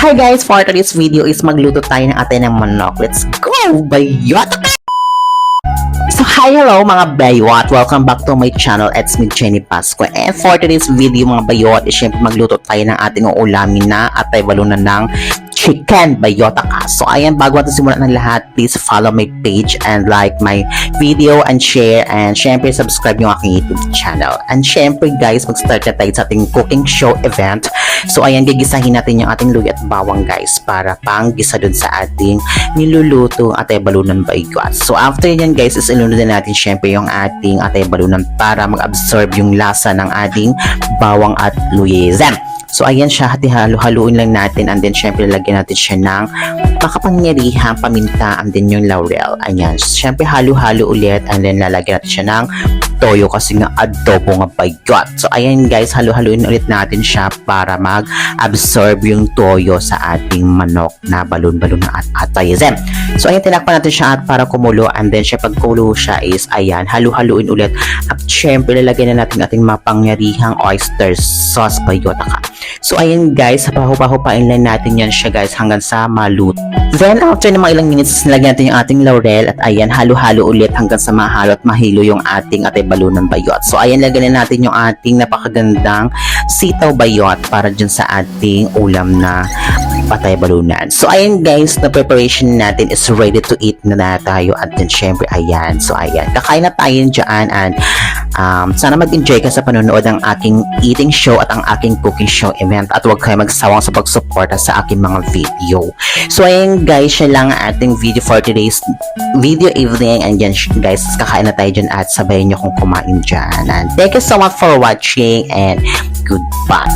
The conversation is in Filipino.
Hi guys, for today's video is magluto tayo ng atin ng manok. Let's go! Bayot! So hi, hello mga bayot! Welcome back to my channel. It's me, Jenny Pasco. And for today's video mga bayot, is syempre magluto tayo ng ating uulamin na at ay balunan ng chicken bayota ka. So ayan, bago natin simulan ng lahat, please follow my page and like my video and share, and syempre subscribe yung aking YouTube channel. And syempre guys, mag-start na tayo sa ating cooking show event. So ayan, gigisahin natin yung ating luya at bawang guys para panggisa dun sa ating niluluto atay balunan bayot. So after yan guys, is ilunod na natin syempre yung ating atay balunan para mag-absorb yung lasa ng ating bawang at luya. So ayan siya, halo-haluin lang natin, and then syempre lagyan natin siya ng makapangyarihang paminta, and then yung laurel. Ayan, syempre halo-halo ulit, and then lalagyan natin siya ng toyo kasi nga adobo nga bayot. So ayan guys, halo-haluin ulit natin siya para mag-absorb yung toyo sa ating manok na balon-balon at atayzen. So ayan, tinakpan natin siya at para kumulo, and then siya pag kumulo siya is ayan, halo-haluin ulit, at syempre lalagyan na natin ating mapangyarihang oyster sauce bayota ka. So ayan guys, pahupain lang natin yan siya guys hanggang sa maluto. Then after ng mga ilang minutes, nilagyan natin yung ating laurel at ayan, halo-halo ulit hanggang sa mahalo at mahilo yung ating atay balunan bayot. So ayan, lagyan na natin yung ating napakagandang sitaw bayot para dyan sa ating ulam na patay balunan. So ayan guys, na preparation natin is ready to eat na tayo, at then syempre ayan. So ayan, kakain na tayo dyan, and sana mag-enjoy ka sa panonood ng aking eating show at ang aking cooking show event, at huwag kayo magsawang sa pagsuporta sa aking mga video. So ayan guys, siya lang ang ating video for today's video evening, and yan guys, kakain na tayo dyan at sabayin nyo kung kumain dyan. And thank you so much for watching, and goodbye.